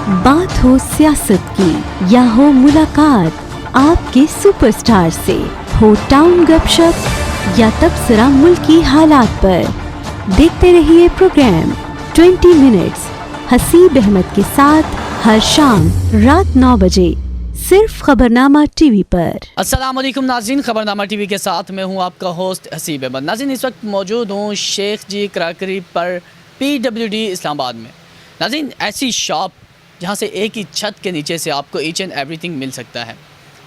बात हो सियासत की या हो मुलाकात आपके सुपरस्टार से, हो टाउन गपशप या तबसरा मुल्की हालात पर, देखते रहिए प्रोग्राम 20 मिनट्स हसीब अहमद के साथ हर शाम रात 9 बजे सिर्फ खबरनामा टीवी पर। अस्सलाम वालेकुम नाज़रीन, खबरनामा टीवी के साथ मैं हूं आपका होस्ट हसीब अहमद। नाज़रीन, इस वक्त मौजूद हूं शेख जी क्रॉकरी पर PWD इस्लामाबाद में। नाज़रीन, ऐसी शॉप जहां से एक ही छत के नीचे से आपको ईच एंड एवरीथिंग मिल सकता है।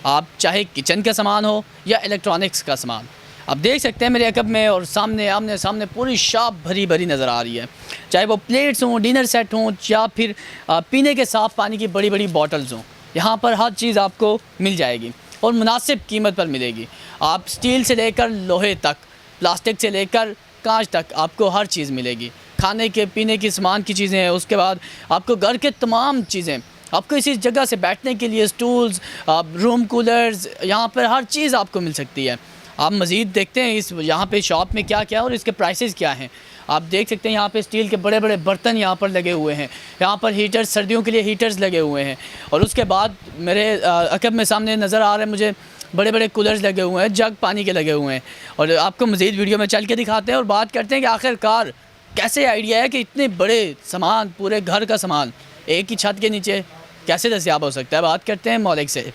आप चाहे किचन का सामान हो या इलेक्ट्रॉनिक्स का सामान, आप देख सकते हैं मेरे अकब में और सामने आमने सामने पूरी शॉप भरी भरी नज़र आ रही है। चाहे वो प्लेट्स हों, डिनर सेट हों या फिर पीने के साफ़ पानी की बड़ी बड़ी बॉटल्स हों, यहाँ पर हर चीज़ आपको मिल जाएगी और मुनासिब कीमत पर मिलेगी। आप स्टील से लेकर लोहे तक, प्लास्टिक से लेकर कांच तक आपको हर चीज़ मिलेगी। खाने के पीने की सामान की चीज़ें हैं, उसके बाद आपको घर के तमाम चीज़ें, आपको इसी जगह से बैठने के लिए स्टूल्स, रूम कूलर्स, यहाँ पर हर चीज़ आपको मिल सकती है। आप मज़ीद देखते हैं इस यहाँ पे शॉप में क्या क्या और इसके प्राइसेस क्या हैं। आप देख सकते हैं यहाँ पे स्टील के बड़े बड़े बर्तन यहाँ पर लगे हुए हैं। यहाँ पर हीटर्स, सर्दियों के लिए हीटर्स लगे हुए हैं। और उसके बाद मेरे अकब में सामने नज़र आ रहे हैं मुझे बड़े बड़े कूलर्स लगे हुए हैं, जग पानी के लगे हुए हैं। और आपको मज़ीद वीडियो में चल के दिखाते हैं और बात करते हैं कि आखिरकार कैसे आइडिया है कि इतने बड़े सामान, पूरे घर का सामान एक ही छत के नीचे कैसे दस्तयाब हो सकता है। बात करते हैं मौलिक से।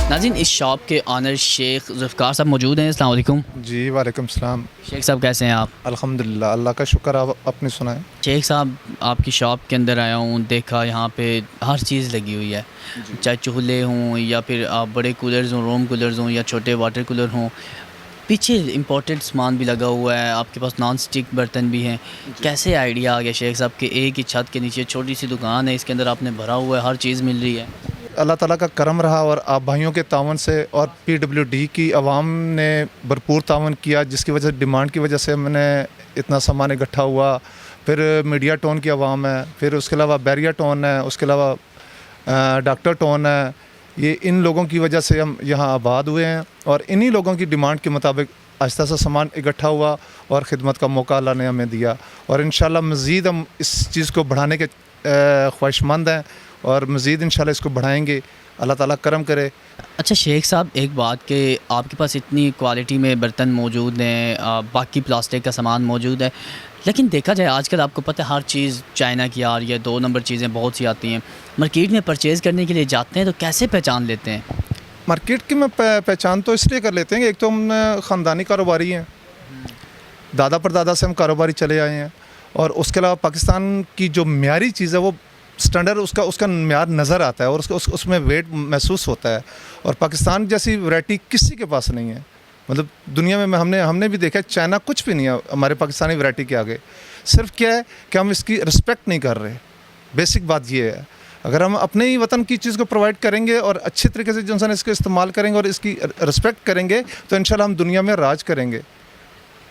नाज़रीन, इस शॉप के ऑनर शेख ज़ुल्फ़िकार साहब मौजूद हैं। अस्सलाम वालेकुम। जी वालेकुम सलाम। शेख साहब कैसे हैं आप? अल्हम्दुलिल्लाह, अल्लाह का शुक्र। आप अपनी सुनाएं। शेख साहब, आपकी शॉप के अंदर आया हूँ, देखा यहाँ पे हर चीज़ लगी हुई है, चाहे चूल्हे हों या फिर बड़े कूलर्स हों, रूम कूलर्स हों या छोटे वाटर कूलर हों। पीछे इम्पोर्टेड सामान भी लगा हुआ है, आपके पास नॉन स्टिक बर्तन भी हैं। कैसे आइडिया आ गया शेख साहब कि एक ही छत के नीचे छोटी सी दुकान है, इसके अंदर आपने भरा हुआ है, हर चीज़ मिल रही है? अल्लाह ताला का करम रहा और आप भाइयों के तावन से और PWD की आवाम ने भरपूर तावन किया, जिसकी वजह से डिमांड की वजह से मैंने इतना सामान इकट्ठा हुआ। फिर मीडिया टाउन की आवाम है, फिर उसके अलावा बैरिया टाउन है, उसके अलावा डॉक्टर टाउन है। ये इन लोगों की वजह से हम यहाँ आबाद हुए हैं और इन्हीं लोगों की डिमांड के मुताबिक आहिस्ता सा सामान इकट्ठा हुआ और ख़िदमत का मौका अल्लाह ने हमें दिया। और इंशाल्लाह मज़ीद हम इस चीज़ को बढ़ाने के ख्वाहिशमंद हैं और मज़ीद इंशाल्लाह इसको बढ़ाएंगे। अल्लाह ताला करम करे। अच्छा शेख साहब, एक बात कि आपके पास इतनी क्वालिटी में बर्तन मौजूद हैं, बाकी प्लास्टिक का सामान मौजूद है, लेकिन देखा जाए आजकल आपको पता है हर चीज़ चाइना की आ रही है, 2 नंबर चीज़ें बहुत सी आती हैं। मार्केट में परचेज़ करने के लिए जाते हैं तो कैसे पहचान लेते हैं? मार्केट की मैं पहचान तो इसलिए कर लेते हैं कि एक तो हम ख़ानदानी कारोबारी हैं, दादा परदादा से हम कारोबारी चले आए हैं। और उसके अलावा पाकिस्तान की जो म्यारी चीज़ है वो स्टैंडर्ड उसका म्यार नज़र आता है और उसमें वेट महसूस होता है। और पाकिस्तान जैसी वैरायटी किसी के पास नहीं है। मतलब दुनिया में हमने भी देखा है, चाइना कुछ भी नहीं है हमारे पाकिस्तानी वैरायटी के आगे। सिर्फ क्या है कि हम इसकी रिस्पेक्ट नहीं कर रहे। बेसिक बात ये है, अगर हम अपने ही वतन की चीज़ को प्रोवाइड करेंगे और अच्छे तरीके से जो इसको इस्तेमाल करेंगे और इसकी रिस्पेक्ट करेंगे तो इंशाल्लाह हम दुनिया में राज करेंगे।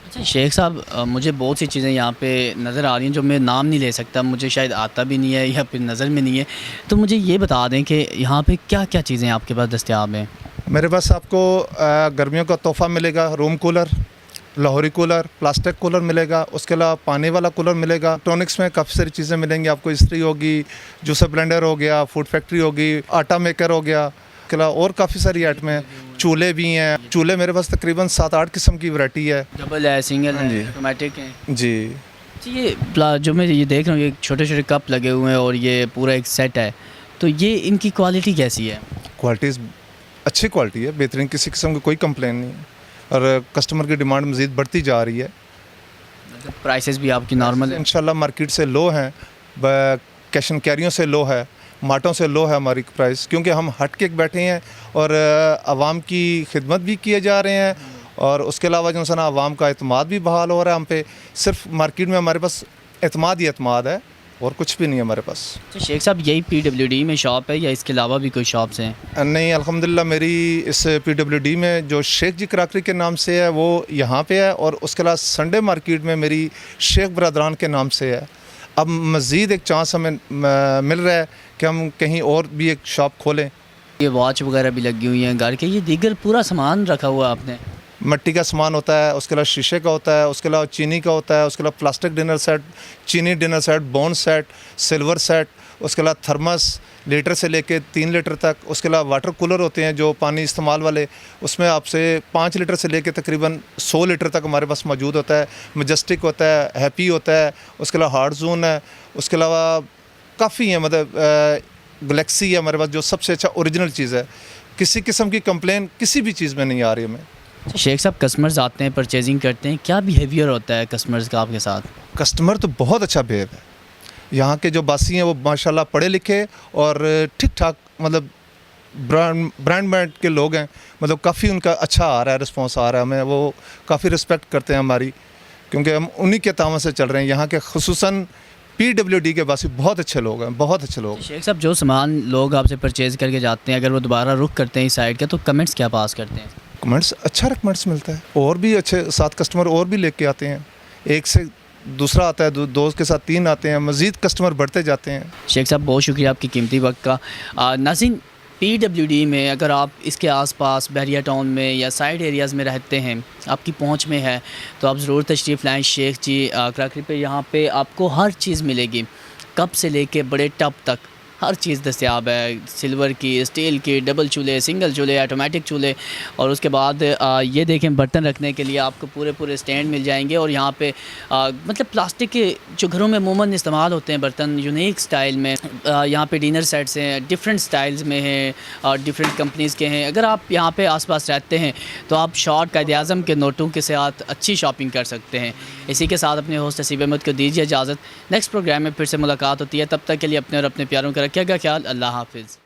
अच्छा शेख साहब, मुझे बहुत सी चीज़ें यहाँ पे नज़र आ रही हैं जो मैं नाम नहीं ले सकता, मुझे शायद आता भी नहीं है या फिर नज़र में नहीं है। तो मुझे ये बता दें कि यहाँ पे क्या क्या चीज़ें आपके पास दस्तयाब हैं? मेरे पास आपको गर्मियों का तोहफ़ा मिलेगा, room cooler, Lahori cooler, plastic cooler मिलेगा, उसके अलावा पानी वाला कूलर मिलेगा। इलेक्ट्रॉनिक्स में काफ़ी सारी चीज़ें मिलेंगी आपको, इस्त्री होगी, जूसर ब्लेंडर हो गया, फूड फैक्ट्री होगी, आटा मेकर हो गया, उसके अलावा और काफ़ी सारी आइटमें हैं। चूल्हे भी हैं, चूल्हे मेरे पास तकरीबन 7-8 किस्म की वैरायटी है। डबल है, सिंगल हाँ जी। है, ऑटोमेटिक है। जी, जो मैं ये देख रहा हूँ, ये छोटे छोटे कप लगे हुए हैं और ये पूरा एक सेट है, तो ये इनकी क्वालिटी कैसी है? क्वालिटीज़ अच्छी क्वालिटी है, बेहतरीन, किसी किस्म की कोई कंप्लेन नहीं है और कस्टमर की डिमांड मज़ीद बढ़ती जा रही है। मतलब प्राइसेस भी आपकी नॉर्मल है? इंशाल्लाह मार्केट से लो हैं, कैश एंड कैरियों से लो है, मार्टों से लो है हमारी प्राइस, क्योंकि हम हट के बैठे हैं और आवाम की खिदमत भी किए जा रहे हैं और उसके अलावा जो है ना आवाम का एतमाद भी बहाल हो रहा है हम पे। सिर्फ मार्केट में हमारे पास एतमाद ही एतमाद है और कुछ भी नहीं है हमारे पास। तो शेख साहब, यही PWD में शॉप है या इसके अलावा भी कोई शॉप्स हैं? नहीं, अल्हम्दुलिल्लाह मेरी इस PWD में जो शेख जी क्रॉकरी के नाम से है वो यहाँ पे है और उसके अलावा संडे मार्केट में मेरी शेख ब्रदरान के नाम से है। अब मज़ीद एक चांस हमें मिल रहा है कि हम कहीं और भी एक शॉप खोलें। ये वॉच वगैरह भी लगी हुई हैं घर के, ये दीगर पूरा सामान रखा हुआ है आपने? मिट्टी का सामान होता है, उसके अलावा शीशे का होता है, उसके अलावा चीनी का होता है, उसके अलावा प्लास्टिक डिनर सेट, चीनी dinner set, bone set, silver set, उसके अलावा थर्मस लीटर से लेके 3 लीटर तक, उसके अलावा वाटर कूलर होते हैं जो पानी इस्तेमाल वाले, उसमें आपसे 5 लीटर से लेके तकरीबन 100 लीटर तक हमारे पास मौजूद होता है। मजेस्टिक होता है, हैप्पी होता है, उसके अलावा हार्ड जोन है, उसके अलावा काफ़ी है, मतलब गलेक्सी है हमारे पास जो सबसे अच्छा ओरिजिनल चीज़ है। किसी किस्म की कंप्लेन किसी भी चीज़ में नहीं आ रही हमें। शेख साहब, कस्टमर्स आते हैं, परचेजिंग करते हैं, क्या बिहेवियर होता है कस्टमर्स का आपके साथ? कस्टमर तो बहुत अच्छा बिहेव है। यहाँ के जो बासी हैं वो माशाल्लाह पढ़े लिखे और ठीक ठाक, मतलब ब्रांड के लोग हैं, मतलब काफ़ी उनका अच्छा आ रहा है, रिस्पांस आ रहा है हमें, वो काफ़ी रिस्पेक्ट करते हैं हमारी, क्योंकि हम उन्हीं के तामत से चल रहे हैं। यहाँ के खुसूसन PWD के बासी बहुत अच्छे लोग हैं, बहुत अच्छे लोग। शेख साहब, जो सामान लोग आपसे परचेज़ करके जाते हैं, अगर वो दोबारा रुख करते हैं इस साइड का, तो कमेंट्स क्या पास करते हैं? कमेंट्स अच्छा कमेंट्स मिलता है और भी अच्छे 7 कस्टमर और भी लेके आते हैं, एक से दूसरा आता है, दो के साथ 3 आते हैं, मज़ीद कस्टमर बढ़ते जाते हैं। शेख साहब, बहुत शुक्रिया आपकी कीमती वक्त का। नाज़रीन, PWD में अगर आप इसके आसपास बहरिया टाउन में या साइड एरियाज़ में रहते हैं, आपकी पहुंच में है, तो आप ज़रूर तशरीफ़ लाएँ शेख जी क्रॉकरी पे। यहाँ पे आपको हर चीज़ मिलेगी, कप से लेके बड़े टब तक हर चीज़ दस्तयाब है, सिल्वर की, स्टील की, डबल चूल्हे, सिंगल चूल्हे, ऑटोमेटिक चूल्हे, और उसके बाद ये देखें बर्तन रखने के लिए आपको पूरे स्टैंड मिल जाएंगे। और यहाँ पे मतलब प्लास्टिक के जो घरों में अमूमन इस्तेमाल होते हैं बर्तन, यूनिक स्टाइल में यहाँ पे डिनर सेट्स हैं, डिफरेंट स्टाइल्स में हैं और डिफरेंट कंपनीज़ के हैं। अगर आप यहाँ पे आसपास रहते हैं तो आप शॉर्ट कायद-ए-आज़म के नोटों के साथ अच्छी शॉपिंग कर सकते हैं। इसी के साथ अपने होस्ट हसीब अहमद को दीजिए इजाज़त। नेक्स्ट प्रोग्राम में फिर से मुलाकात होती है, तब तक के लिए अपने और अपने प्यारों का रखिएगा ख्याल। अल्लाह हाफिज़।